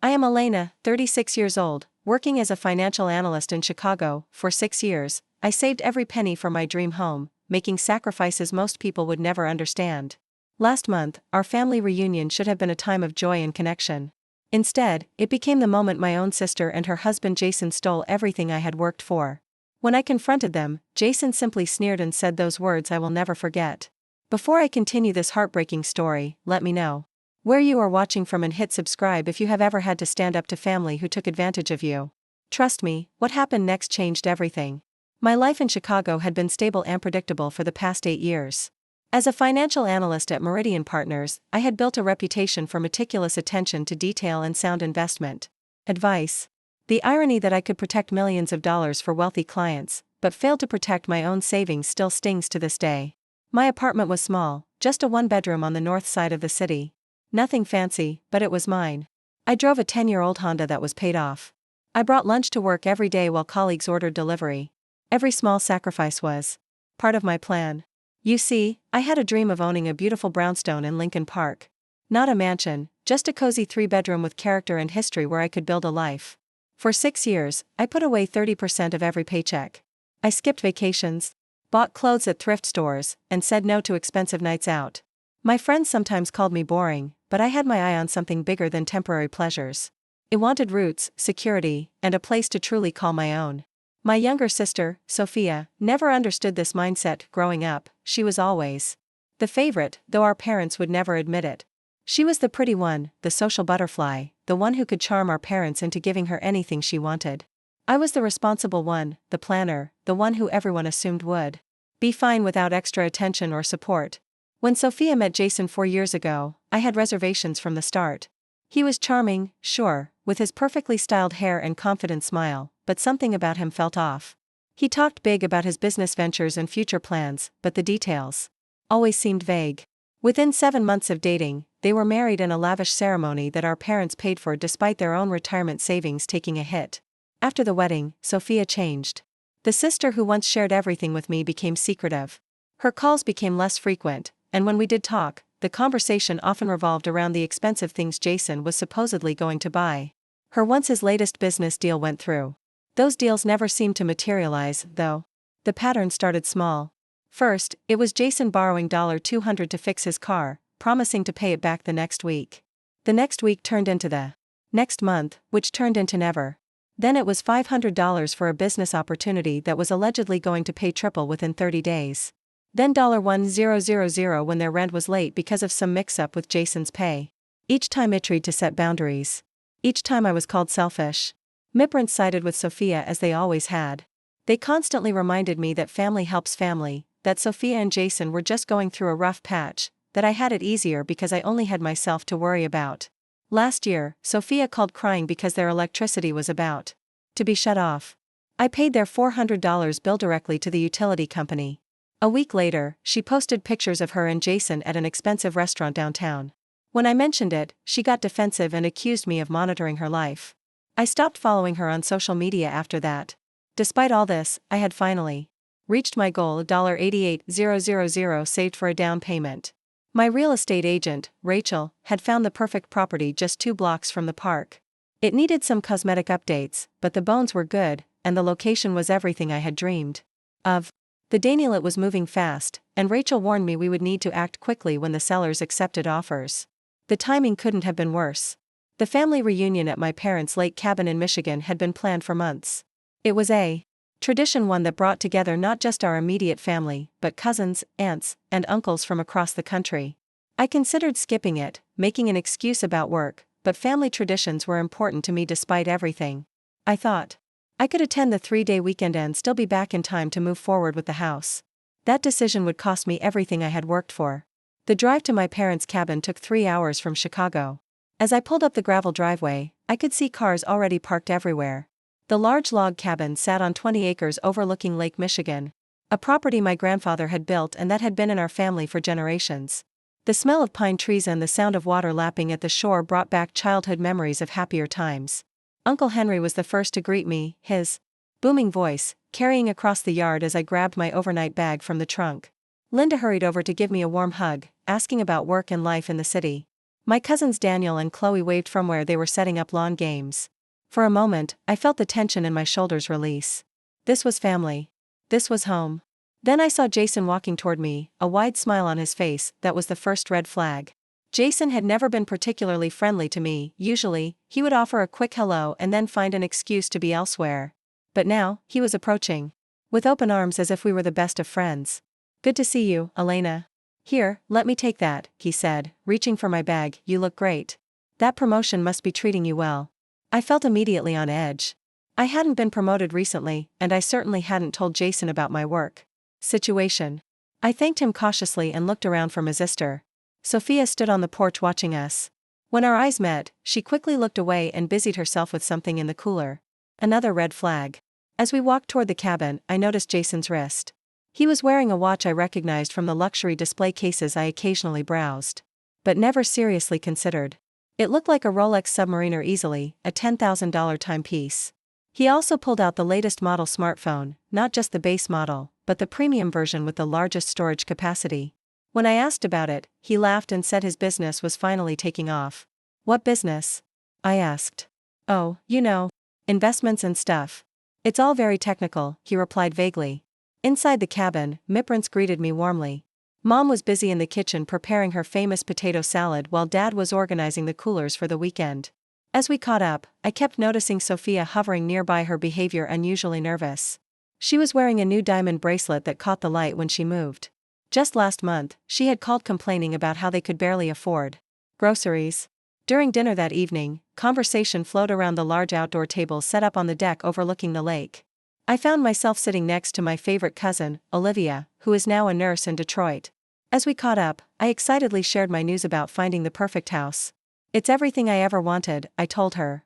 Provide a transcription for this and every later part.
I am Elena, 36 years old, working as a financial analyst in Chicago. For 6 years, I saved every penny for my dream home, making sacrifices most people would never understand. Last month, our family reunion should have been a time of joy and connection. Instead, it became the moment my own sister and her husband Jason stole everything I had worked for. When I confronted them, Jason simply sneered and said those words I will never forget. Before I continue this heartbreaking story, let me know where you are watching from and hit subscribe if you have ever had to stand up to family who took advantage of you. Trust me, what happened next changed everything. My life in Chicago had been stable and predictable for the past 8 years. As a financial analyst at Meridian Partners, I had built a reputation for meticulous attention to detail and sound investment advice. The irony that I could protect millions of dollars for wealthy clients, but failed to protect my own savings still stings to this day. My apartment was small, just a one-bedroom on the north side of the city. Nothing fancy, but it was mine. I drove a 10-year-old Honda that was paid off. I brought lunch to work every day while colleagues ordered delivery. Every small sacrifice was part of my plan. You see, I had a dream of owning a beautiful brownstone in Lincoln Park. Not a mansion, just a cozy 3-bedroom with character and history where I could build a life. For 6 years, I put away 30% of every paycheck. I skipped vacations, bought clothes at thrift stores, and said no to expensive nights out. My friends sometimes called me boring, but I had my eye on something bigger than temporary pleasures. I wanted roots, security, and a place to truly call my own. My younger sister, Sophia, never understood this mindset. Growing up, she was always the favorite, though our parents would never admit it. She was the pretty one, the social butterfly, the one who could charm our parents into giving her anything she wanted. I was the responsible one, the planner, the one who everyone assumed would be fine without extra attention or support. When Sophia met Jason 4 years ago, I had reservations from the start. He was charming, sure, with his perfectly styled hair and confident smile, but something about him felt off. He talked big about his business ventures and future plans, but the details always seemed vague. Within 7 months of dating, they were married in a lavish ceremony that our parents paid for despite their own retirement savings taking a hit. After the wedding, Sophia changed. The sister who once shared everything with me became secretive. Her calls became less frequent, and when we did talk, the conversation often revolved around the expensive things Jason was supposedly going to buy. His latest business deal went through. Those deals never seemed to materialize, though. The pattern started small. First, it was Jason borrowing $200 to fix his car, promising to pay it back the next week. The next week turned into the next month, which turned into never. Then it was $500 for a business opportunity that was allegedly going to pay triple within 30 days. Then $1,000 when their rent was late because of some mix-up with Jason's pay. Each time I tried to set boundaries. Each time I was called selfish. My parents sided with Sophia as they always had. They constantly reminded me that family helps family, that Sophia and Jason were just going through a rough patch, that I had it easier because I only had myself to worry about. Last year, Sophia called crying because their electricity was about to be shut off. I paid their $400 bill directly to the utility company. A week later, she posted pictures of her and Jason at an expensive restaurant downtown. When I mentioned it, she got defensive and accused me of monitoring her life. I stopped following her on social media after that. Despite all this, I had finally reached my goal, $88,000 saved for a down payment. My real estate agent, Rachel, had found the perfect property just 2 blocks from the park. It needed some cosmetic updates, but the bones were good, and the location was everything I had dreamed of. The deal was moving fast, and Rachel warned me we would need to act quickly when the sellers accepted offers. The timing couldn't have been worse. The family reunion at my parents' lake cabin in Michigan had been planned for months. It was a tradition, one that brought together not just our immediate family, but cousins, aunts, and uncles from across the country. I considered skipping it, making an excuse about work, but family traditions were important to me despite everything. I thought I could attend the 3-day weekend and still be back in time to move forward with the house. That decision would cost me everything I had worked for. The drive to my parents' cabin took 3 hours from Chicago. As I pulled up the gravel driveway, I could see cars already parked everywhere. The large log cabin sat on 20 acres overlooking Lake Michigan, a property my grandfather had built and that had been in our family for generations. The smell of pine trees and the sound of water lapping at the shore brought back childhood memories of happier times. Uncle Henry was the first to greet me, his booming voice carrying across the yard as I grabbed my overnight bag from the trunk. Linda hurried over to give me a warm hug, asking about work and life in the city. My cousins Daniel and Chloe waved from where they were setting up lawn games. For a moment, I felt the tension in my shoulders release. This was family. This was home. Then I saw Jason walking toward me, a wide smile on his face. That was the first red flag. Jason had never been particularly friendly to me. Usually, he would offer a quick hello and then find an excuse to be elsewhere. But now, he was approaching. With open arms as if we were the best of friends. "Good to see you, Elena." "Here, let me take that," he said, reaching for my bag. "You look great. That promotion must be treating you well." I felt immediately on edge. I hadn't been promoted recently, and I certainly hadn't told Jason about my work situation. I thanked him cautiously and looked around for my sister. Sophia stood on the porch watching us. When our eyes met, she quickly looked away and busied herself with something in the cooler. Another red flag. As we walked toward the cabin, I noticed Jason's wrist. He was wearing a watch I recognized from the luxury display cases I occasionally browsed. But never seriously considered. It looked like a Rolex Submariner easily, a $10,000 timepiece. He also pulled out the latest model smartphone, not just the base model, but the premium version with the largest storage capacity. When I asked about it, he laughed and said his business was finally taking off. "What business?" I asked. "Oh, you know. Investments and stuff. It's all very technical," he replied vaguely. Inside the cabin, Miprance greeted me warmly. Mom was busy in the kitchen preparing her famous potato salad while Dad was organizing the coolers for the weekend. As we caught up, I kept noticing Sophia hovering nearby, her behavior unusually nervous. She was wearing a new diamond bracelet that caught the light when she moved. Just last month, she had called complaining about how they could barely afford groceries. During dinner that evening, conversation flowed around the large outdoor table set up on the deck overlooking the lake. I found myself sitting next to my favorite cousin, Olivia, who is now a nurse in Detroit. As we caught up, I excitedly shared my news about finding the perfect house. "It's everything I ever wanted," I told her.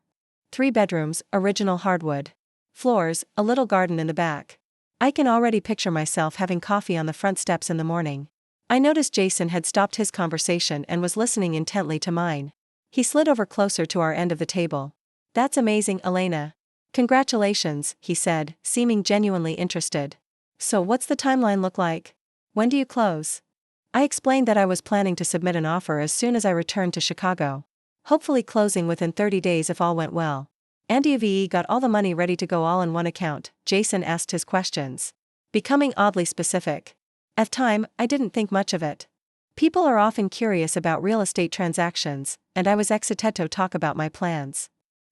3 bedrooms, original hardwood floors, a little garden in the back. I can already picture myself having coffee on the front steps in the morning. I noticed Jason had stopped his conversation and was listening intently to mine. He slid over closer to our end of the table. "That's amazing, Elena. Congratulations," he said, seeming genuinely interested. "So what's the timeline look like? When do you close?" I explained that I was planning to submit an offer as soon as I returned to Chicago. Hopefully closing within 30 days if all went well. "And you've got all the money ready to go all in one account?" Jason asked his questions. Becoming oddly specific. At the time, I didn't think much of it. People are often curious about real estate transactions, and I was excited to talk about my plans.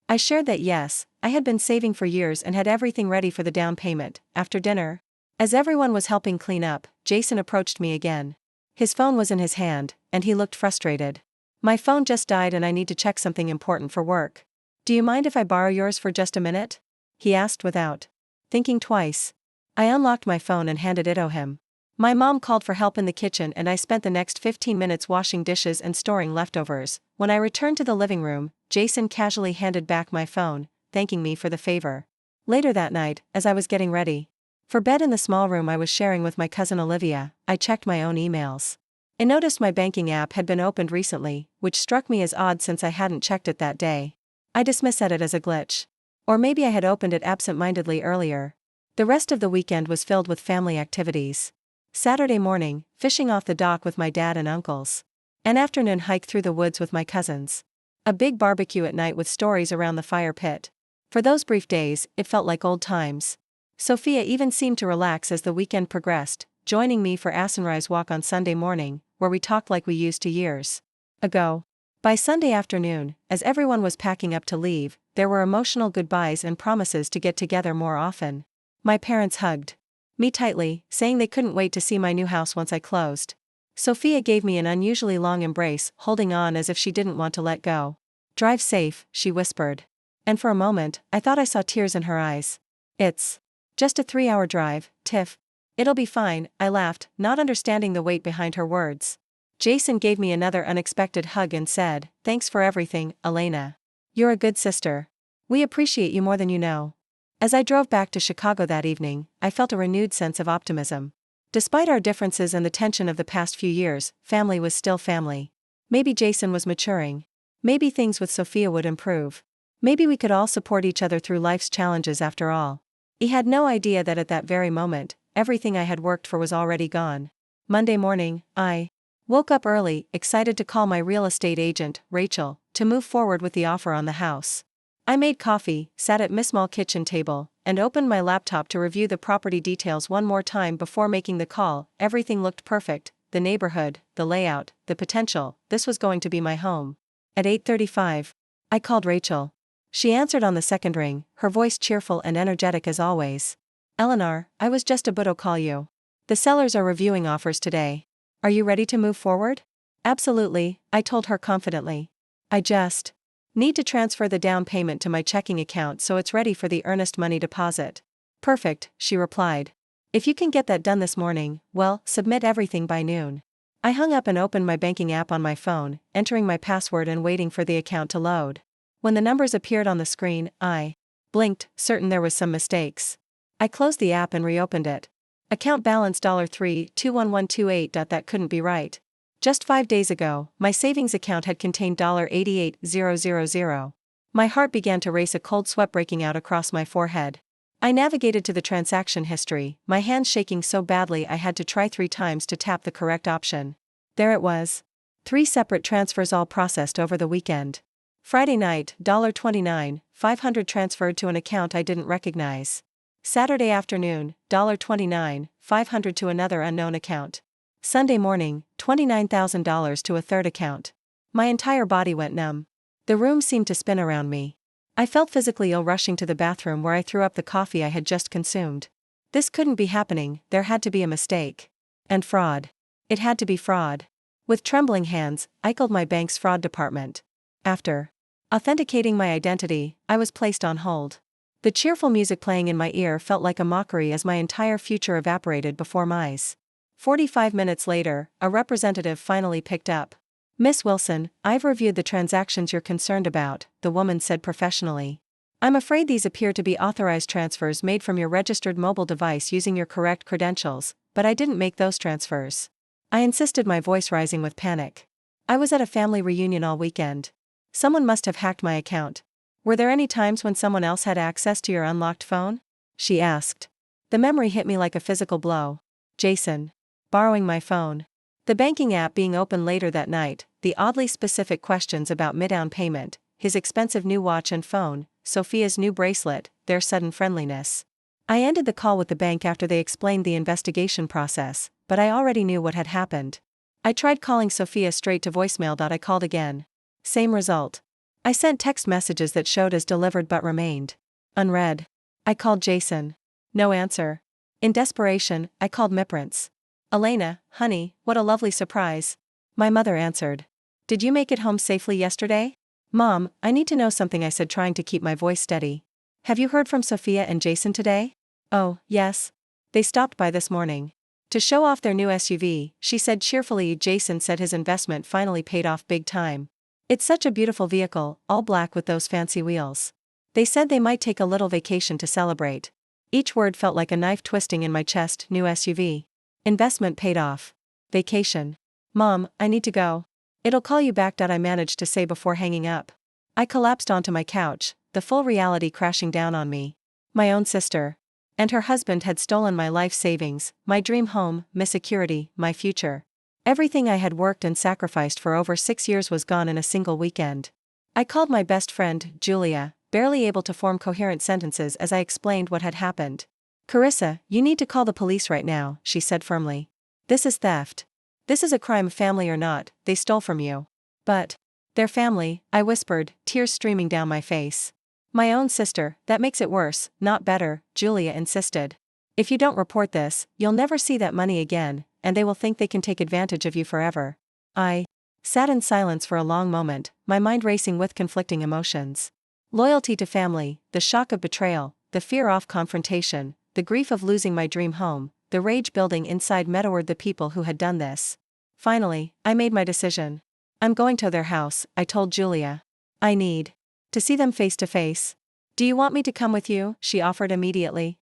I shared that yes, I had been saving for years and had everything ready for the down payment. After dinner, as everyone was helping clean up, Jason approached me again. His phone was in his hand, and he looked frustrated. "My phone just died and I need to check something important for work. Do you mind if I borrow yours for just a minute?" he asked without thinking twice. I unlocked my phone and handed it to him. My mom called for help in the kitchen and I spent the next 15 minutes washing dishes and storing leftovers. When I returned to the living room, Jason casually handed back my phone, thanking me for the favor. Later that night, as I was getting ready for bed in the small room I was sharing with my cousin Olivia, I checked my own emails. I noticed my banking app had been opened recently, which struck me as odd since I hadn't checked it that day. I dismissed it as a glitch. Or maybe I had opened it absent-mindedly earlier. The rest of the weekend was filled with family activities. Saturday morning, fishing off the dock with my dad and uncles. An afternoon hike through the woods with my cousins. A big barbecue at night with stories around the fire pit. For those brief days, it felt like old times. Sophia even seemed to relax as the weekend progressed, joining me for a sunrise walk on Sunday morning, where we talked like we used to years ago. By Sunday afternoon, as everyone was packing up to leave, there were emotional goodbyes and promises to get together more often. My parents hugged me tightly, saying they couldn't wait to see my new house once I closed. Sophia gave me an unusually long embrace, holding on as if she didn't want to let go. "Drive safe," she whispered. And for a moment, I thought I saw tears in her eyes. "It's just a 3-hour drive, Tiff. It'll be fine," I laughed, not understanding the weight behind her words. Jason gave me another unexpected hug and said, "Thanks for everything, Elena. You're a good sister. We appreciate you more than you know." As I drove back to Chicago that evening, I felt a renewed sense of optimism. Despite our differences and the tension of the past few years, family was still family. Maybe Jason was maturing. Maybe things with Sophia would improve. Maybe we could all support each other through life's challenges after all. He had no idea that at that very moment, everything I had worked for was already gone. Monday morning, I Woke up early, excited to call my real estate agent, Rachel, to move forward with the offer on the house. I made coffee, sat at Miss Mall kitchen table, and opened my laptop to review the property details one more time before making the call. Everything looked perfect: the neighborhood, the layout, the potential. This was going to be my home. At 8:35, I called Rachel. She answered on the second ring, her voice cheerful and energetic as always. "Eleanor, I was just about to call you. The sellers are reviewing offers today. Are you ready to move forward?" "Absolutely," I told her confidently. "I just need to transfer the down payment to my checking account so it's ready for the earnest money deposit." "Perfect," she replied. "If you can get that done this morning, well, submit everything by noon." I hung up and opened my banking app on my phone, entering my password and waiting for the account to load. When the numbers appeared on the screen, I blinked, certain there was some mistakes. I closed the app and reopened it. Account balance $3,21128. That couldn't be right. Just 5 days ago, my savings account had contained $88,000. My heart began to race, a cold sweat breaking out across my forehead. I navigated to the transaction history, my hands shaking so badly I had to try 3 times to tap the correct option. There it was. 3 separate transfers, all processed over the weekend. Friday night, $29,500 transferred to an account I didn't recognize. Saturday afternoon, $29,500 to another unknown account. Sunday morning, $29,000 to a third account. My entire body went numb. The room seemed to spin around me. I felt physically ill, rushing to the bathroom where I threw up the coffee I had just consumed. This couldn't be happening, there had to be a mistake. And fraud. It had to be fraud. With trembling hands, I called my bank's fraud department. After authenticating my identity, I was placed on hold. The cheerful music playing in my ear felt like a mockery as my entire future evaporated before my eyes. 45 minutes later, a representative finally picked up. "Miss Wilson, I've reviewed the transactions you're concerned about," the woman said professionally. "I'm afraid these appear to be authorized transfers made from your registered mobile device using your correct credentials, but I didn't make those transfers." I insisted, my voice rising with panic. "I was at a family reunion all weekend. Someone must have hacked my account." "Were there any times when someone else had access to your unlocked phone?" she asked. The memory hit me like a physical blow. Jason borrowing my phone. The banking app being open later that night, the oddly specific questions about mid-down payment, his expensive new watch and phone, Sophia's new bracelet, their sudden friendliness. I ended the call with the bank after they explained the investigation process, but I already knew what had happened. I tried calling Sophia straight to voicemail. I called again. Same result. I sent text messages that showed as delivered but remained unread. I called Jason. No answer. In desperation, I called Miprance. "Elena, honey, what a lovely surprise." My mother answered. "Did you make it home safely yesterday?" "Mom, I need to know something," I said, trying to keep my voice steady. "Have you heard from Sophia and Jason today?" "Oh, yes. They stopped by this morning to show off their new SUV," she said cheerfully. "Jason said his investment finally paid off big time. It's such a beautiful vehicle, all black with those fancy wheels. They said they might take a little vacation to celebrate." Each word felt like a knife twisting in my chest. New SUV. Investment paid off. Vacation. "Mom, I need to go. It'll call you back." I managed to say before hanging up. I collapsed onto my couch, the full reality crashing down on me. My own sister and her husband had stolen my life savings, my dream home, my security, my future. Everything I had worked and sacrificed for over 6 years was gone in a single weekend. I called my best friend, Julia, barely able to form coherent sentences as I explained what had happened. "Carissa, you need to call the police right now," she said firmly. "This is theft. This is a crime, family or not. They stole from you." "But their family," I whispered, tears streaming down my face. "My own sister. That makes it worse, not better," Julia insisted. "If you don't report this, you'll never see that money again, and they will think they can take advantage of you forever." I sat in silence for a long moment, my mind racing with conflicting emotions. Loyalty to family, the shock of betrayal, the fear of confrontation, the grief of losing my dream home, the rage building inside me toward the people who had done this. Finally, I made my decision. "I'm going to their house," I told Julia. "I need to see them face to face." "Do you want me to come with you?" she offered immediately.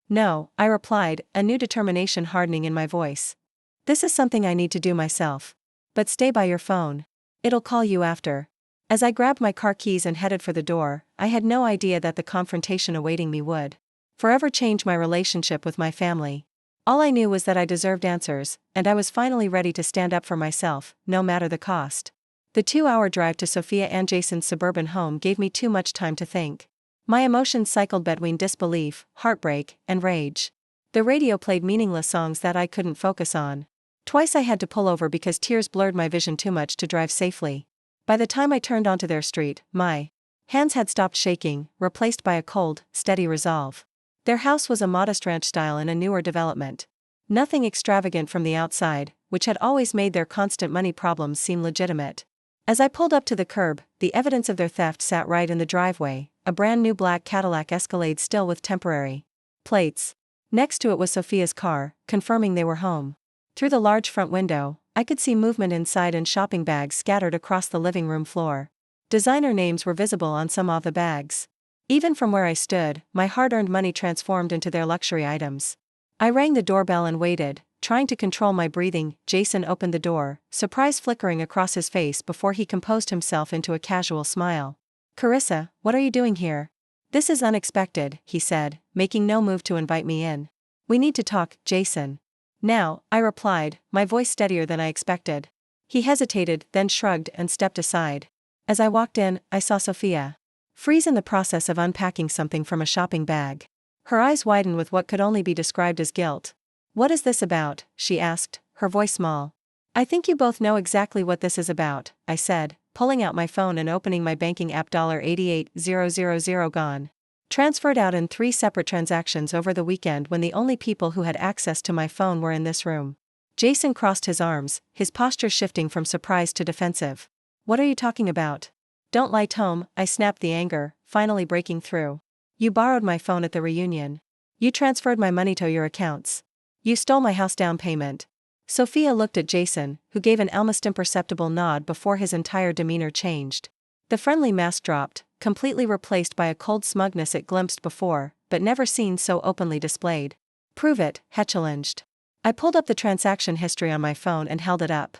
"No," I replied, a new determination hardening in my voice. "This is something I need to do myself. But stay by your phone. It'll call you after." As I grabbed my car keys and headed for the door, I had no idea that the confrontation awaiting me would forever change my relationship with my family. All I knew was that I deserved answers, and I was finally ready to stand up for myself, no matter the cost. The 2-hour drive to Sophia and Jason's suburban home gave me too much time to think. My emotions cycled between disbelief, heartbreak, and rage. The radio played meaningless songs that I couldn't focus on. Twice I had to pull over because tears blurred my vision too much to drive safely. By the time I turned onto their street, my hands had stopped shaking, replaced by a cold, steady resolve. Their house was a modest ranch style in a newer development. Nothing extravagant from the outside, which had always made their constant money problems seem legitimate. As I pulled up to the curb, the evidence of their theft sat right in the driveway, a brand new black Cadillac Escalade still with temporary plates. Next to it was Sophia's car, confirming they were home. Through the large front window, I could see movement inside and shopping bags scattered across the living room floor. Designer names were visible on some of the bags. Even from where I stood, my hard-earned money transformed into their luxury items. I rang the doorbell and waited, trying to control my breathing. Jason opened the door, surprise flickering across his face before he composed himself into a casual smile. "Carissa, what are you doing here?" "This is unexpected," he said, making no move to invite me in. "We need to talk, Jason." "Now," I replied, my voice steadier than I expected. He hesitated, then shrugged and stepped aside. As I walked in, I saw Sophia freeze in the process of unpacking something from a shopping bag. Her eyes widened with what could only be described as guilt. "What is this about?" she asked, her voice small. "I think you both know exactly what this is about," I said, pulling out my phone and opening my banking app. $88,000 gone. Transferred out in 3 separate transactions over the weekend when the only people who had access to my phone were in this room. Jason crossed his arms, his posture shifting from surprise to defensive. "What are you talking about?" "Don't lie, Tom," I snapped, the anger finally breaking through. "You borrowed my phone at the reunion. You transferred my money to your accounts. You stole my house down payment." Sophia looked at Jason, who gave an almost imperceptible nod before his entire demeanor changed. The friendly mask dropped, completely replaced by a cold smugness it glimpsed before, but never seen so openly displayed. "Prove it," he challenged. I pulled up the transaction history on my phone and held it up.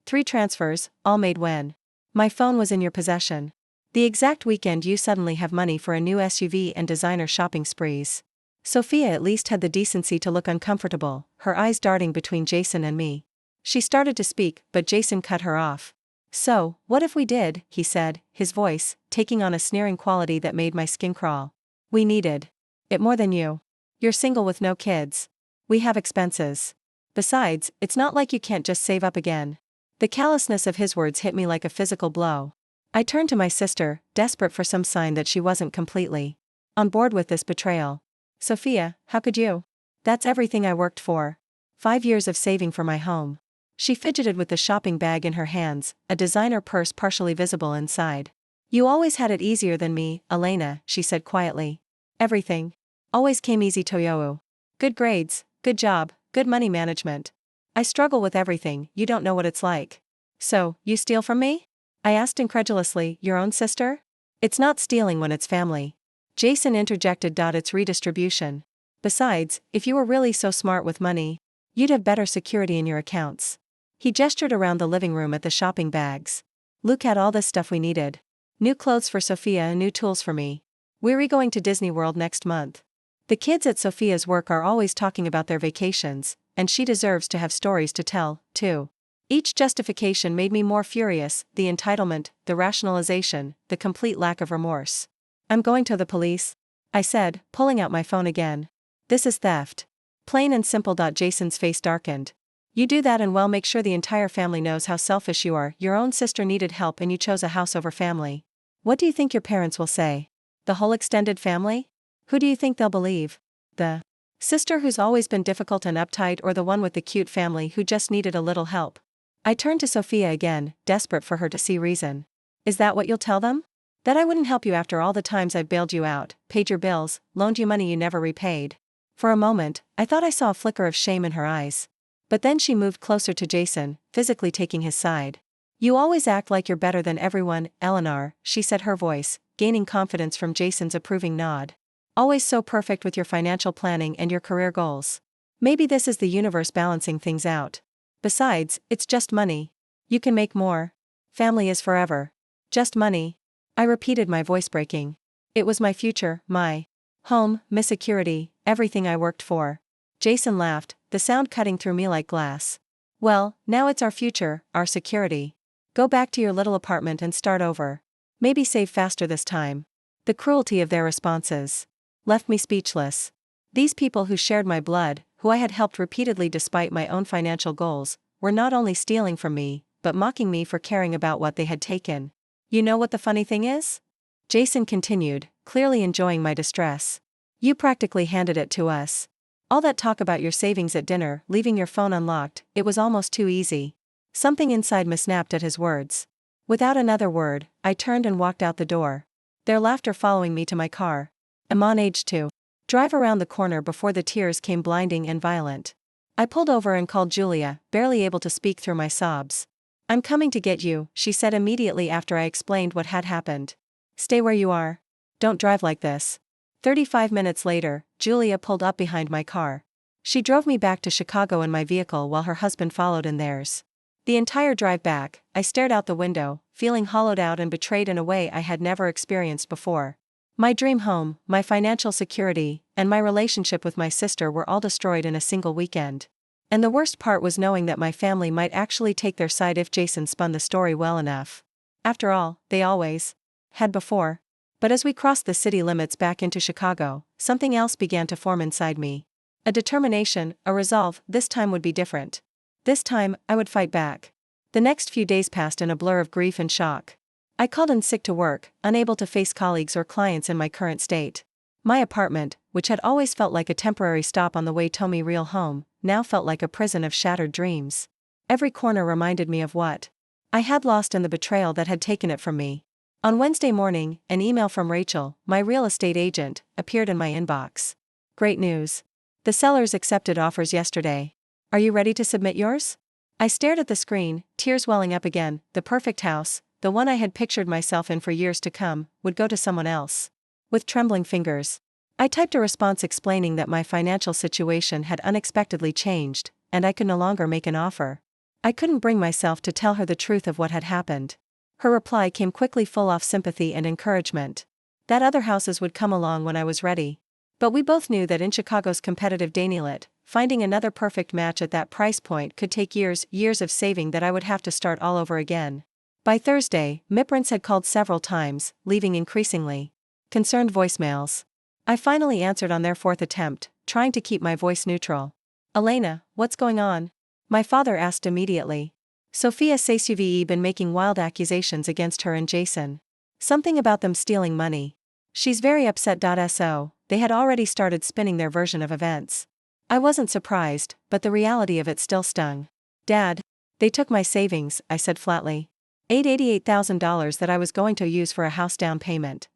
3 transfers, all made when my phone was in your possession. The exact weekend you suddenly have money for a new SUV and designer shopping sprees. Sophia at least had the decency to look uncomfortable, her eyes darting between Jason and me. She started to speak, but Jason cut her off. "So, what if we did?" he said, his voice taking on a sneering quality that made my skin crawl. "We needed it more than you. You're single with no kids. We have expenses. Besides, it's not like you can't just save up again." The callousness of his words hit me like a physical blow. I turned to my sister, desperate for some sign that she wasn't completely on board with this betrayal. "Sophia, how could you? That's everything I worked for. 5 years of saving for my home." She fidgeted with the shopping bag in her hands, a designer purse partially visible inside. "You always had it easier than me, Elena," she said quietly. "Everything always came easy, Toyou. Good grades, good job, good money management. I struggle with everything, you don't know what it's like." "So, you steal from me?" I asked incredulously. "Your own sister?" "It's not stealing when it's family." Jason interjected. "It's redistribution. Besides, if you were really so smart with money, you'd have better security in your accounts." He gestured around the living room at the shopping bags. "Look at all this stuff we needed. New clothes for Sophia and new tools for me. We're going to Disney World next month. The kids at Sophia's work are always talking about their vacations, and she deserves to have stories to tell, too." Each justification made me more furious, the entitlement, the rationalization, the complete lack of remorse. "I'm going to the police," I said, pulling out my phone again. "This is theft. Plain and simple." Jason's face darkened. "You do that and well, make sure the entire family knows how selfish you are. Your own sister needed help and you chose a house over family. What do you think your parents will say? The whole extended family? Who do you think they'll believe? The sister who's always been difficult and uptight, or the one with the cute family who just needed a little help?" I turned to Sophia again, desperate for her to see reason. "Is that what you'll tell them? That I wouldn't help you after all the times I've bailed you out, paid your bills, loaned you money you never repaid?" For a moment, I thought I saw a flicker of shame in her eyes. But then she moved closer to Jason, physically taking his side. "You always act like you're better than everyone, Eleanor," she said, her voice gaining confidence from Jason's approving nod. "Always so perfect with your financial planning and your career goals. Maybe this is the universe balancing things out. Besides, it's just money. You can make more. Family is forever. Just money." I repeated, my voice breaking. "It was my future, my home, my security, everything I worked for." Jason laughed, the sound cutting through me like glass. Well, now it's our future, our security. Go back to your little apartment and start over. Maybe save faster this time. The cruelty of their responses left me speechless. These people who shared my blood, who I had helped repeatedly despite my own financial goals, were not only stealing from me, but mocking me for caring about what they had taken. You know what the funny thing is? Jason continued, clearly enjoying my distress. You practically handed it to us. All that talk about your savings at dinner, leaving your phone unlocked, it was almost too easy. Something inside me snapped at his words. Without another word, I turned and walked out the door. Their laughter following me to my car. I'm on age 2. Drive around the corner before the tears came blinding and violent. I pulled over and called Julia, barely able to speak through my sobs. I'm coming to get you, she said immediately after I explained what had happened. Stay where you are. Don't drive like this. 35 minutes later, Julia pulled up behind my car. She drove me back to Chicago in my vehicle while her husband followed in theirs. The entire drive back, I stared out the window, feeling hollowed out and betrayed in a way I had never experienced before. My dream home, my financial security, and my relationship with my sister were all destroyed in a single weekend. And the worst part was knowing that my family might actually take their side if Jason spun the story well enough. After all, they always had before. But as we crossed the city limits back into Chicago, something else began to form inside me. A determination, a resolve, this time would be different. This time, I would fight back. The next few days passed in a blur of grief and shock. I called in sick to work, unable to face colleagues or clients in my current state. My apartment, which had always felt like a temporary stop on the way to my real home, now felt like a prison of shattered dreams. Every corner reminded me of what I had lost and the betrayal that had taken it from me. On Wednesday morning, an email from Rachel, my real estate agent, appeared in my inbox. Great news. The sellers accepted offers yesterday. Are you ready to submit yours? I stared at the screen, tears welling up again. The perfect house, the one I had pictured myself in for years to come, would go to someone else. With trembling fingers, I typed a response explaining that my financial situation had unexpectedly changed, and I could no longer make an offer. I couldn't bring myself to tell her the truth of what had happened. Her reply came quickly, full of sympathy and encouragement. That other houses would come along when I was ready. But we both knew that in Chicago's competitive daylight, finding another perfect match at that price point could take years of saving that I would have to start all over again. By Thursday, MIPRINs had called several times, leaving increasingly concerned voicemails. I finally answered on their 4th attempt, trying to keep my voice neutral. Elena, what's going on? My father asked immediately. Sophia says you've been making wild accusations against her and Jason. Something about them stealing money. She's very upset. So, they had already started spinning their version of events. I wasn't surprised, but the reality of it still stung. Dad, they took my savings, I said flatly. $88,000 that I was going to use for a house down payment.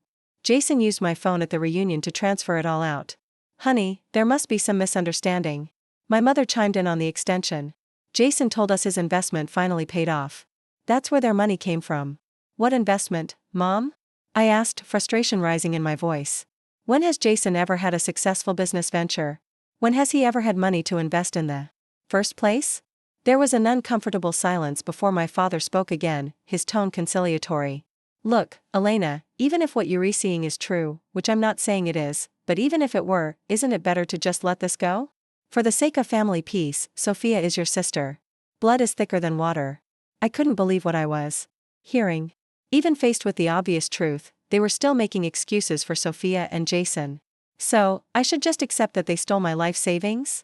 Jason used my phone at the reunion to transfer it all out. Honey, there must be some misunderstanding. My mother chimed in on the extension. Jason told us his investment finally paid off. That's where their money came from. What investment, Mom? I asked, frustration rising in my voice. When has Jason ever had a successful business venture? When has he ever had money to invest in the first place? There was an uncomfortable silence before my father spoke again, his tone conciliatory. Look, Elena, even if what you're seeing is true, which I'm not saying it is, but even if it were, isn't it better to just let this go? For the sake of family peace, Sophia is your sister. Blood is thicker than water. I couldn't believe what I was hearing. Even faced with the obvious truth, they were still making excuses for Sophia and Jason. So, I should just accept that they stole my life savings?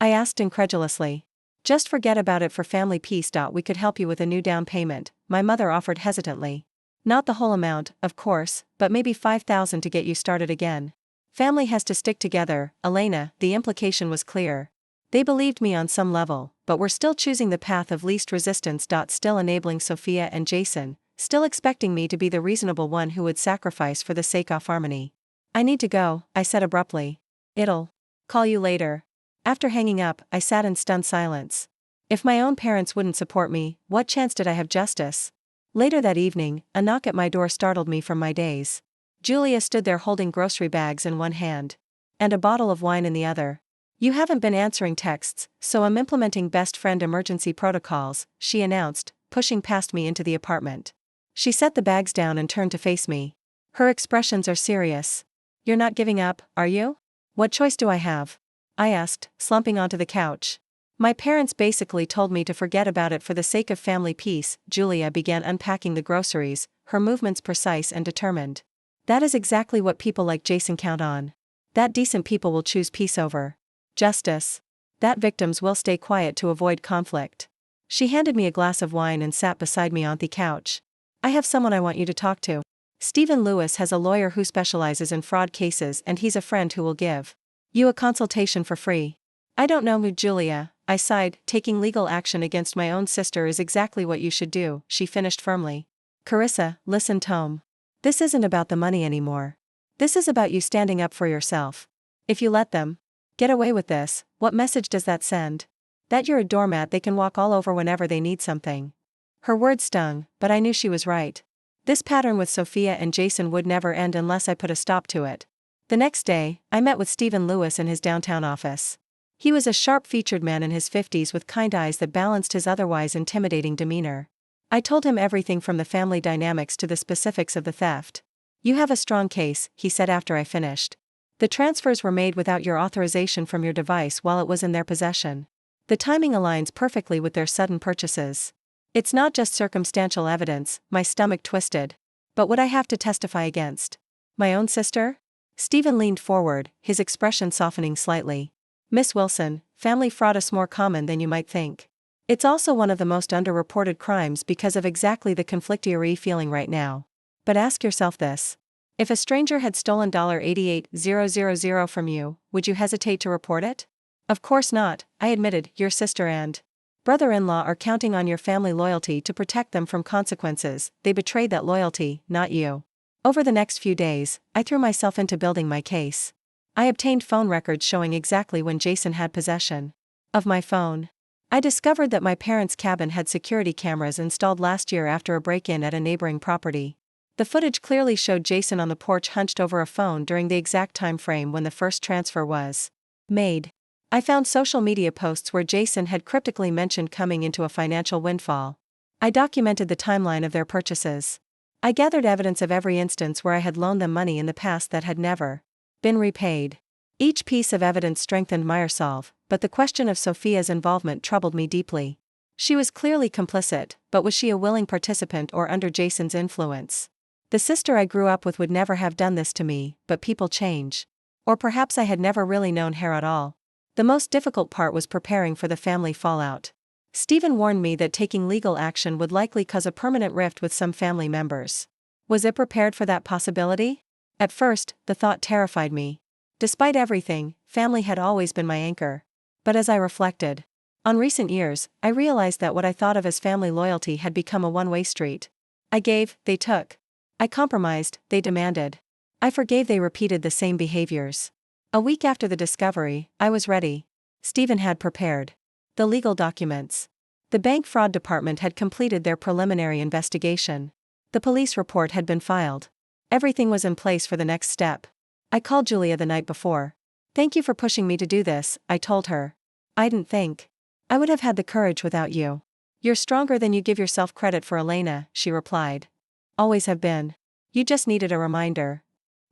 I asked incredulously. Just forget about it for family peace. We could help you with a new down payment, my mother offered hesitantly. Not the whole amount, of course, but maybe $5,000 to get you started again. Family has to stick together, Elena, the implication was clear. They believed me on some level, but were still choosing the path of least resistance. Still enabling Sophia and Jason, still expecting me to be the reasonable one who would sacrifice for the sake of harmony. I need to go, I said abruptly. I'll call you later. After hanging up, I sat in stunned silence. If my own parents wouldn't support me, what chance did I have justice? Later that evening, a knock at my door startled me from my daze. Julia stood there holding grocery bags in one hand and a bottle of wine in the other. You haven't been answering texts, so I'm implementing best friend emergency protocols, she announced, pushing past me into the apartment. She set the bags down and turned to face me. Her expressions are serious. You're not giving up, are you? What choice do I have? I asked, slumping onto the couch. My parents basically told me to forget about it for the sake of family peace. Julia began unpacking the groceries, her movements precise and determined. That is exactly what people like Jason count on. That decent people will choose peace over justice. That victims will stay quiet to avoid conflict. She handed me a glass of wine and sat beside me on the couch. I have someone I want you to talk to. Stephen Lewis has a lawyer who specializes in fraud cases and he's a friend who will give you a consultation for free. I don't know who. Julia, I sighed. Taking legal action against my own sister is exactly what you should do, she finished firmly. Carissa, listen, Tom. This isn't about the money anymore. This is about you standing up for yourself. If you let them get away with this, what message does that send? That you're a doormat they can walk all over whenever they need something. Her words stung, but I knew she was right. This pattern with Sophia and Jason would never end unless I put a stop to it. The next day, I met with Stephen Lewis in his downtown office. He was a sharp-featured man in his 50s with kind eyes that balanced his otherwise intimidating demeanor. I told him everything from the family dynamics to the specifics of the theft. You have a strong case, he said after I finished. The transfers were made without your authorization from your device while it was in their possession. The timing aligns perfectly with their sudden purchases. It's not just circumstantial evidence. My stomach twisted. But would I have to testify against my own sister? Stephen leaned forward, his expression softening slightly. Miss Wilson, family fraud is more common than you might think. It's also one of the most underreported crimes because of exactly the conflict you're feeling right now. But ask yourself this. If a stranger had stolen $88,000 from you, would you hesitate to report it? Of course not, I admitted. Your sister and brother-in-law are counting on your family loyalty to protect them from consequences. They betrayed that loyalty, not you. Over the next few days, I threw myself into building my case. I obtained phone records showing exactly when Jason had possession of my phone. I discovered that my parents' cabin had security cameras installed last year after a break-in at a neighboring property. The footage clearly showed Jason on the porch hunched over a phone during the exact time frame when the first transfer was made. I found social media posts where Jason had cryptically mentioned coming into a financial windfall. I documented the timeline of their purchases. I gathered evidence of every instance where I had loaned them money in the past that had never been repaid. Each piece of evidence strengthened my resolve, but the question of Sophia's involvement troubled me deeply. She was clearly complicit, but was she a willing participant or under Jason's influence? The sister I grew up with would never have done this to me, but people change. Or perhaps I had never really known her at all. The most difficult part was preparing for the family fallout. Stephen warned me that taking legal action would likely cause a permanent rift with some family members. Was I prepared for that possibility? At first, the thought terrified me. Despite everything, family had always been my anchor. But as I reflected on recent years, I realized that what I thought of as family loyalty had become a one-way street. I gave, they took. I compromised, they demanded. I forgave, they repeated the same behaviors. A week after the discovery, I was ready. Stephen had prepared the legal documents. The bank fraud department had completed their preliminary investigation. The police report had been filed. Everything was in place for the next step. I called Julia the night before. Thank you for pushing me to do this, I told her. I didn't think I would have had the courage without you. You're stronger than you give yourself credit for, Elena, she replied. Always have been. You just needed a reminder.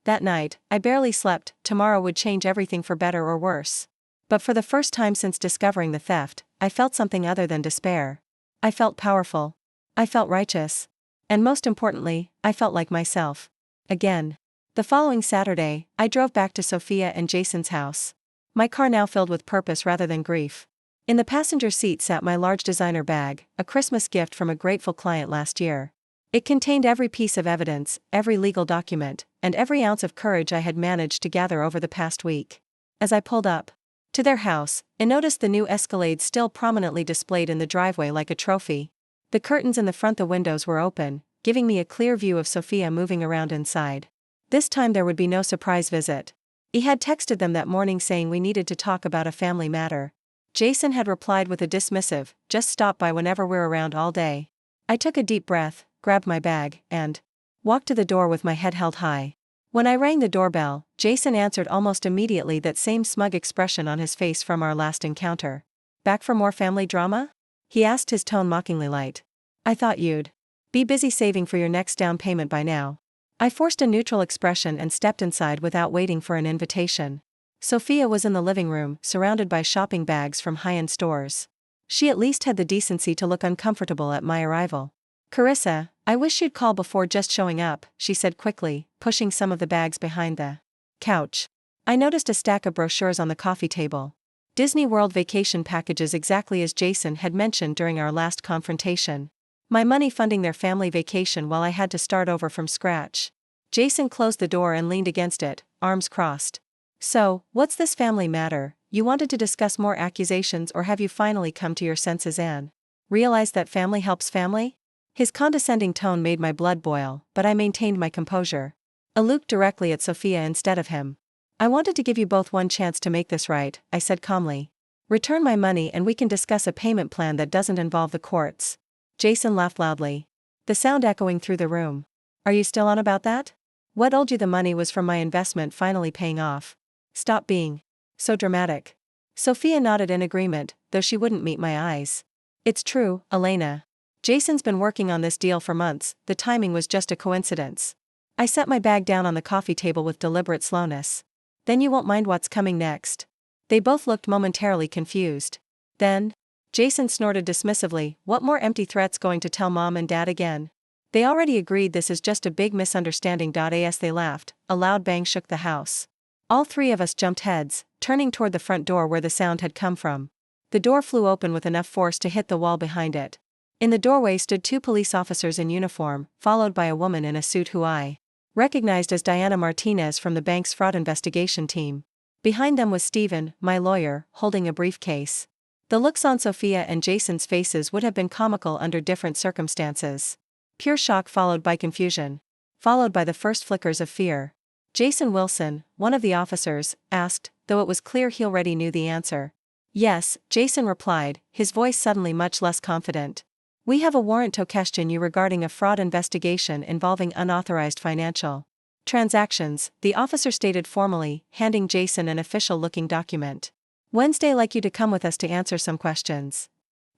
That night, I barely slept. Tomorrow would change everything for better or worse. But for the first time since discovering the theft, I felt something other than despair. I felt powerful. I felt righteous. And most importantly, I felt like myself. Again. The following Saturday, I drove back to Sophia and Jason's house. My car now filled with purpose rather than grief. In the passenger seat sat my large designer bag, a Christmas gift from a grateful client last year. It contained every piece of evidence, every legal document, and every ounce of courage I had managed to gather over the past week. As I pulled up to their house, I noticed the new Escalade still prominently displayed in the driveway like a trophy. The curtains in the front the windows were open, giving me a clear view of Sophia moving around inside. This time there would be no surprise visit. He had texted them that morning saying we needed to talk about a family matter. Jason had replied with a dismissive, just stop by whenever we're around all day. I took a deep breath, grabbed my bag, and walked to the door with my head held high. When I rang the doorbell, Jason answered almost immediately, that same smug expression on his face from our last encounter. Back for more family drama? He asked, his tone mockingly light. I thought you'd be busy saving for your next down payment by now. I forced a neutral expression and stepped inside without waiting for an invitation. Sophia was in the living room, surrounded by shopping bags from high-end stores. She at least had the decency to look uncomfortable at my arrival. "Carissa, I wish you'd call before just showing up," she said quickly, pushing some of the bags behind the couch. I noticed a stack of brochures on the coffee table. Disney World vacation packages, exactly as Jason had mentioned during our last confrontation. My money funding their family vacation while I had to start over from scratch. Jason closed the door and leaned against it, arms crossed. "So, what's this family matter? You wanted to discuss more accusations, or have you finally come to your senses and realized that family helps family?" His condescending tone made my blood boil, but I maintained my composure. I looked directly at Sophia instead of him. "I wanted to give you both one chance to make this right," I said calmly. "Return my money and we can discuss a payment plan that doesn't involve the courts." Jason laughed loudly, the sound echoing through the room. "Are you still on about that? What told you the money was from my investment finally paying off? Stop being so dramatic." Sophia nodded in agreement, though she wouldn't meet my eyes. "It's true, Elena. Jason's been working on this deal for months, the timing was just a coincidence." I set my bag down on the coffee table with deliberate slowness. "Then you won't mind what's coming next?" They both looked momentarily confused. "Then?" Jason snorted dismissively, "What more empty threats? Going to tell mom and dad again? They already agreed this is just a big misunderstanding." As they laughed, a loud bang shook the house. All three of us jumped heads, turning toward the front door where the sound had come from. The door flew open with enough force to hit the wall behind it. In the doorway stood two police officers in uniform, followed by a woman in a suit who I recognized as Diana Martinez from the bank's fraud investigation team. Behind them was Stephen, my lawyer, holding a briefcase. The looks on Sophia and Jason's faces would have been comical under different circumstances. Pure shock followed by confusion. Followed by the first flickers of fear. "Jason Wilson," one of the officers, asked, though it was clear he already knew the answer. "Yes," Jason replied, his voice suddenly much less confident. "We have a warrant to question you regarding a fraud investigation involving unauthorized financial transactions," the officer stated formally, handing Jason an official-looking document. "Wednesday, like you to come with us to answer some questions."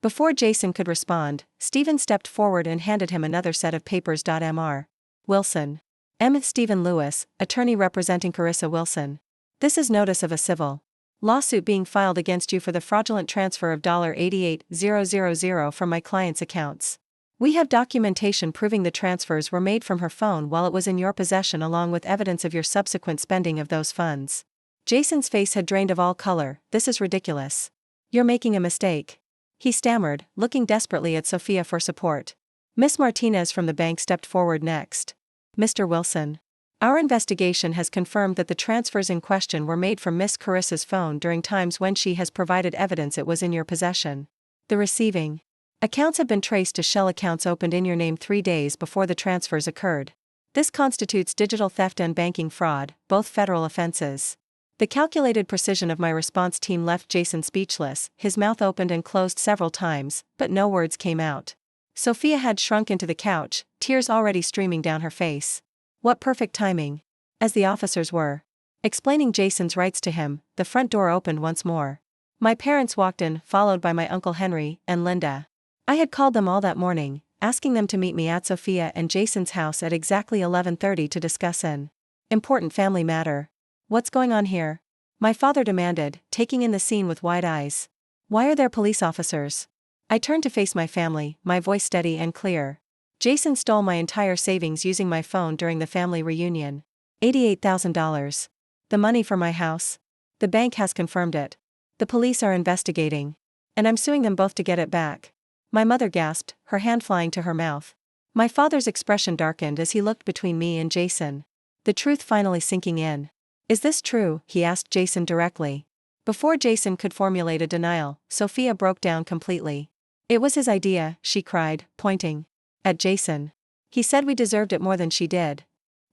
Before Jason could respond, Stephen stepped forward and handed him another set of papers. Mr. Wilson. M. Stephen Lewis, attorney representing Carissa Wilson. "This is notice of a civil lawsuit being filed against you for the fraudulent transfer of $88,000 from my client's accounts. We have documentation proving the transfers were made from her phone while it was in your possession, along with evidence of your subsequent spending of those funds." Jason's face had drained of all color. "This is ridiculous. You're making a mistake," he stammered, looking desperately at Sophia for support. Miss Martinez from the bank stepped forward next. "Mr. Wilson, our investigation has confirmed that the transfers in question were made from Miss Carissa's phone during times when she has provided evidence it was in your possession. The receiving accounts have been traced to shell accounts opened in your name 3 days before the transfers occurred. This constitutes digital theft and banking fraud, both federal offenses." The calculated precision of my response team left Jason speechless. His mouth opened and closed several times, but no words came out. Sophia had shrunk into the couch, tears already streaming down her face. What perfect timing. As the officers were explaining Jason's rights to him, the front door opened once more. My parents walked in, followed by my Uncle Henry and Linda. I had called them all that morning, asking them to meet me at Sophia and Jason's house at exactly 11:30 to discuss an important family matter. "What's going on here?" my father demanded, taking in the scene with wide eyes. "Why are there police officers?" I turned to face my family, my voice steady and clear. "Jason stole my entire savings using my phone during the family reunion. $88,000. The money for my house. The bank has confirmed it. The police are investigating. And I'm suing them both to get it back." My mother gasped, her hand flying to her mouth. My father's expression darkened as he looked between me and Jason. The truth finally sinking in. "Is this true?" he asked Jason directly. Before Jason could formulate a denial, Sophia broke down completely. "It was his idea," she cried, pointing at Jason. "He said we deserved it more than she did.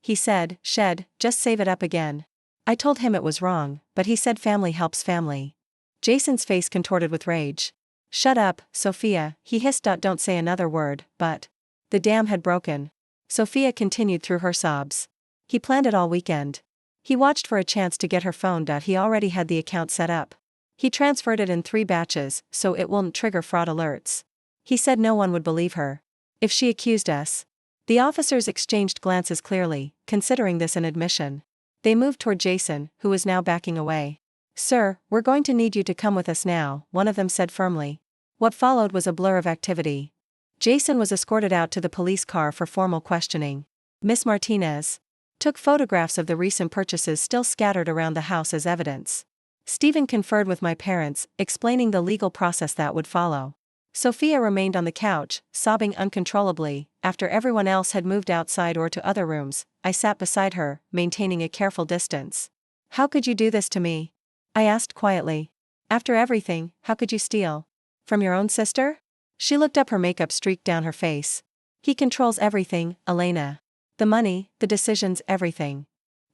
He said, just save it up again. I told him it was wrong, but he said family helps family." Jason's face contorted with rage. "Shut up, Sophia," he hissed. "Don't say another word." But the dam had broken. Sophia continued through her sobs. "He planned it all weekend. He watched for a chance to get her phone. He already had the account set up. He transferred it in 3 batches, so it wouldn't trigger fraud alerts. He said no one would believe her if she accused us." The officers exchanged glances, clearly considering this an admission. They moved toward Jason, who was now backing away. "Sir, we're going to need you to come with us now," one of them said firmly. What followed was a blur of activity. Jason was escorted out to the police car for formal questioning. Miss Martinez took photographs of the recent purchases still scattered around the house as evidence. Stephen conferred with my parents, explaining the legal process that would follow. Sophia remained on the couch, sobbing uncontrollably. After everyone else had moved outside or to other rooms, I sat beside her, maintaining a careful distance. "How could you do this to me?" I asked quietly. "After everything, how could you steal? From your own sister?" She looked up, her makeup streaked down her face. "He controls everything, Elena. The money, the decisions, everything."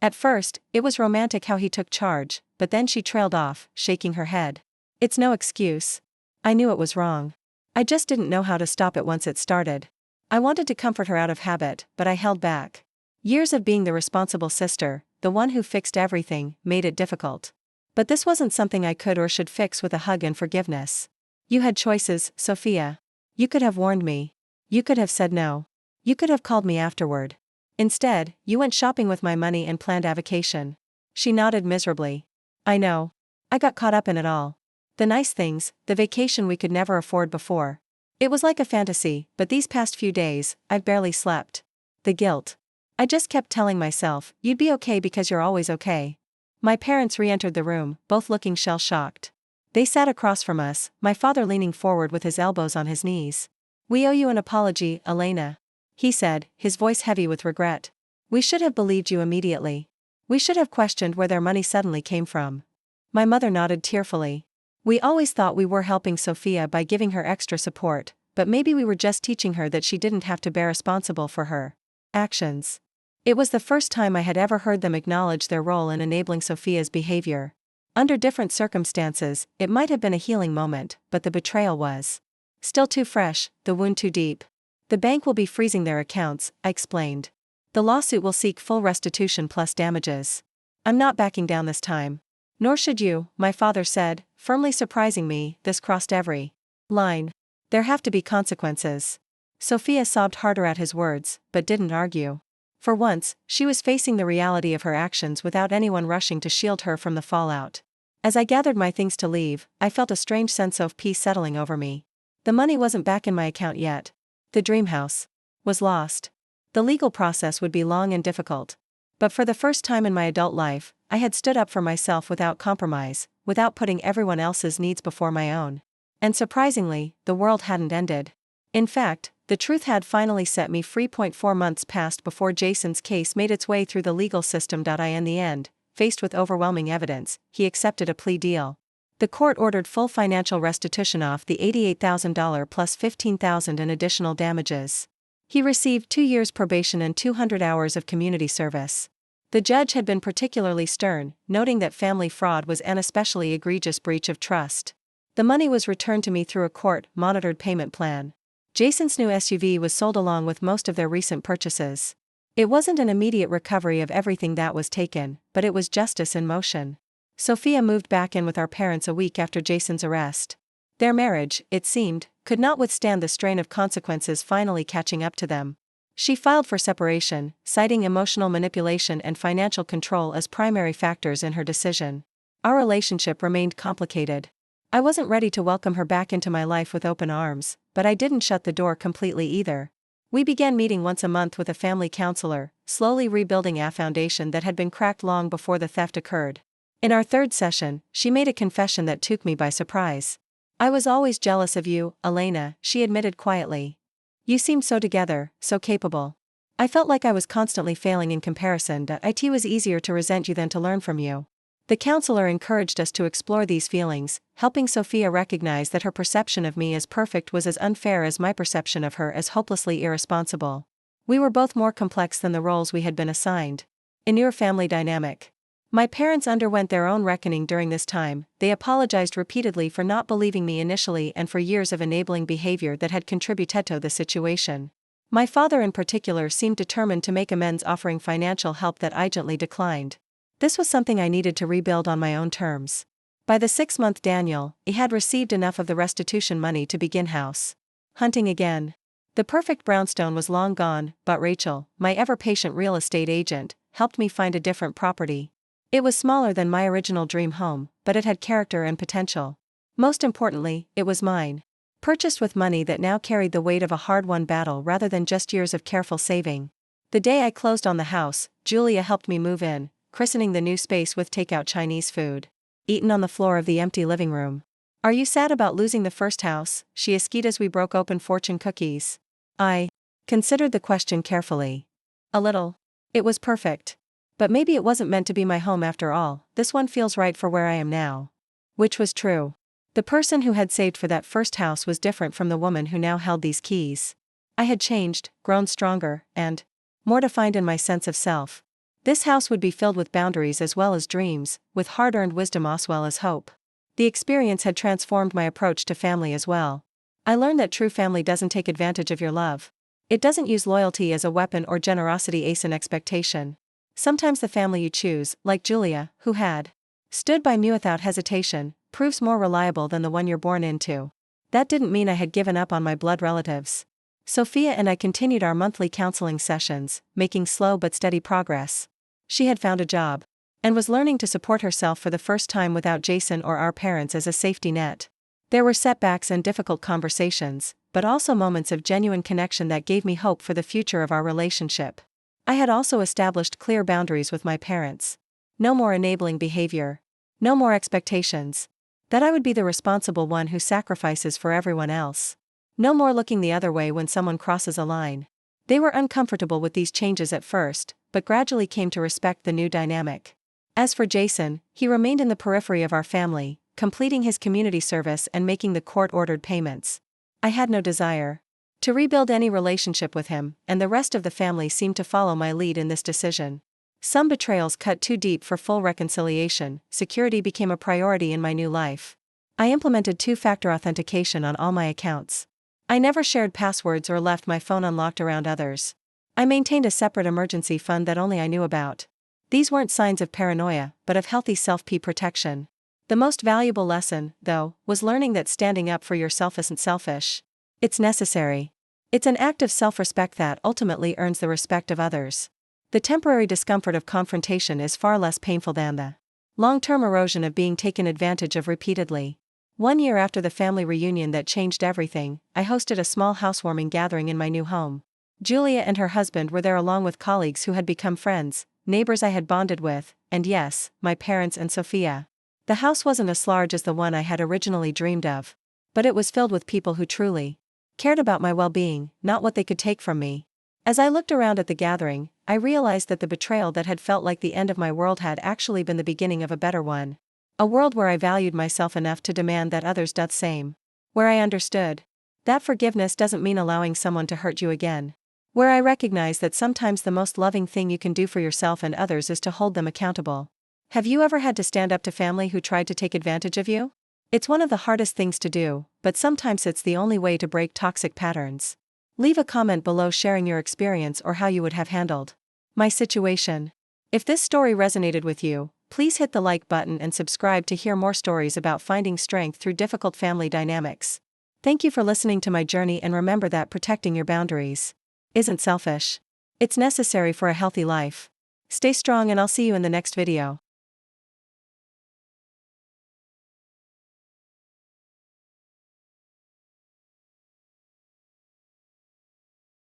At first, it was romantic how he took charge, but then she trailed off, shaking her head. "It's no excuse. I knew it was wrong. I just didn't know how to stop it once it started." I wanted to comfort her out of habit, but I held back. Years of being the responsible sister, the one who fixed everything, made it difficult. But this wasn't something I could or should fix with a hug and forgiveness. "You had choices, Sophia. You could have warned me. You could have said no. You could have called me afterward. Instead, you went shopping with my money and planned a vacation." She nodded miserably. "I know. I got caught up in it all. The nice things, the vacation we could never afford before. It was like a fantasy, but these past few days, I've barely slept. The guilt. I just kept telling myself, you'd be okay because you're always okay." My parents re-entered the room, both looking shell-shocked. They sat across from us, my father leaning forward with his elbows on his knees. "We owe you an apology, Elena," he said, his voice heavy with regret. "We should have believed you immediately. We should have questioned where their money suddenly came from." My mother nodded tearfully. "We always thought we were helping Sophia by giving her extra support, but maybe we were just teaching her that she didn't have to bear responsible for her actions." It was the first time I had ever heard them acknowledge their role in enabling Sophia's behavior. Under different circumstances, it might have been a healing moment, but the betrayal was still too fresh, the wound too deep. "The bank will be freezing their accounts," I explained. "The lawsuit will seek full restitution plus damages. I'm not backing down this time." "Nor should you," my father said, firmly surprising me. This crossed every line. "There have to be consequences." Sophia sobbed harder at his words, but didn't argue. For once, she was facing the reality of her actions without anyone rushing to shield her from the fallout. As I gathered my things to leave, I felt a strange sense of peace settling over me. The money wasn't back in my account yet. The dream house was lost. The legal process would be long and difficult. But for the first time in my adult life, I had stood up for myself without compromise, without putting everyone else's needs before my own. And surprisingly, the world hadn't ended. In fact, the truth had finally set me free. 4 months passed before Jason's case made its way through the legal system. In the end, faced with overwhelming evidence, he accepted a plea deal. The court ordered full financial restitution off the $88,000 plus $15,000 in additional damages. He received 2 years probation and 200 hours of community service. The judge had been particularly stern, noting that family fraud was an especially egregious breach of trust. The money was returned to me through a court-monitored payment plan. Jason's new SUV was sold along with most of their recent purchases. It wasn't an immediate recovery of everything that was taken, but it was justice in motion. Sophia moved back in with our parents a week after Jason's arrest. Their marriage, it seemed, could not withstand the strain of consequences finally catching up to them. She filed for separation, citing emotional manipulation and financial control as primary factors in her decision. Our relationship remained complicated. I wasn't ready to welcome her back into my life with open arms, but I didn't shut the door completely either. We began meeting once a month with a family counselor, slowly rebuilding a foundation that had been cracked long before the theft occurred. In our third session, she made a confession that took me by surprise. "I was always jealous of you, Elena," she admitted quietly. "You seemed so together, so capable. I felt like I was constantly failing in comparison. It was easier to resent you than to learn from you." The counselor encouraged us to explore these feelings, helping Sophia recognize that her perception of me as perfect was as unfair as my perception of her as hopelessly irresponsible. We were both more complex than the roles we had been assigned. In your family dynamic. My parents underwent their own reckoning during this time. They apologized repeatedly for not believing me initially and for years of enabling behavior that had contributed to the situation. My father in particular seemed determined to make amends, offering financial help that I gently declined. This was something I needed to rebuild on my own terms. By the 6-month Daniel, he had received enough of the restitution money to begin house hunting again. The perfect brownstone was long gone, but Rachel, my ever-patient real estate agent, helped me find a different property. It was smaller than my original dream home, but it had character and potential. Most importantly, it was mine. Purchased with money that now carried the weight of a hard-won battle rather than just years of careful saving. The day I closed on the house, Julia helped me move in, christening the new space with takeout Chinese food. Eaten on the floor of the empty living room. "Are you sad about losing the first house?" she asked as we broke open fortune cookies. I considered the question carefully. A little. It was perfect. But maybe it wasn't meant to be my home after all. This one feels right for where I am now. Which was true. The person who had saved for that first house was different from the woman who now held these keys. I had changed, grown stronger, and more defined in my sense of self. This house would be filled with boundaries as well as dreams, with hard-earned wisdom as well as hope. The experience had transformed my approach to family as well. I learned that true family doesn't take advantage of your love. It doesn't use loyalty as a weapon or generosity as an expectation. Sometimes the family you choose, like Julia, who had stood by me without hesitation, proves more reliable than the one you're born into. That didn't mean I had given up on my blood relatives. Sophia and I continued our monthly counseling sessions, making slow but steady progress. She had found a job and was learning to support herself for the first time without Jason or our parents as a safety net. There were setbacks and difficult conversations, but also moments of genuine connection that gave me hope for the future of our relationship. I had also established clear boundaries with my parents. No more enabling behavior. No more expectations. That I would be the responsible one who sacrifices for everyone else. No more looking the other way when someone crosses a line. They were uncomfortable with these changes at first, but gradually came to respect the new dynamic. As for Jason, he remained in the periphery of our family, completing his community service and making the court-ordered payments. I had no desire to rebuild any relationship with him, and the rest of the family seemed to follow my lead in this decision. Some betrayals cut too deep for full reconciliation. Security became a priority in my new life. I implemented two-factor authentication on all my accounts. I never shared passwords or left my phone unlocked around others. I maintained a separate emergency fund that only I knew about. These weren't signs of paranoia, but of healthy self-protection. The most valuable lesson, though, was learning that standing up for yourself isn't selfish. It's necessary. It's an act of self-respect that ultimately earns the respect of others. The temporary discomfort of confrontation is far less painful than the long-term erosion of being taken advantage of repeatedly. 1 year after the family reunion that changed everything, I hosted a small housewarming gathering in my new home. Julia and her husband were there along with colleagues who had become friends, neighbors I had bonded with, and yes, my parents and Sophia. The house wasn't as large as the one I had originally dreamed of. But it was filled with people who truly cared about my well-being, not what they could take from me. As I looked around at the gathering, I realized that the betrayal that had felt like the end of my world had actually been the beginning of a better one. A world where I valued myself enough to demand that others do the same. Where I understood that forgiveness doesn't mean allowing someone to hurt you again. Where I recognize that sometimes the most loving thing you can do for yourself and others is to hold them accountable. Have you ever had to stand up to family who tried to take advantage of you? It's one of the hardest things to do, but sometimes it's the only way to break toxic patterns. Leave a comment below sharing your experience or how you would have handled my situation. If this story resonated with you, please hit the like button and subscribe to hear more stories about finding strength through difficult family dynamics. Thank you for listening to my journey, and remember that protecting your boundaries isn't selfish. It's necessary for a healthy life. Stay strong, and I'll see you in the next video.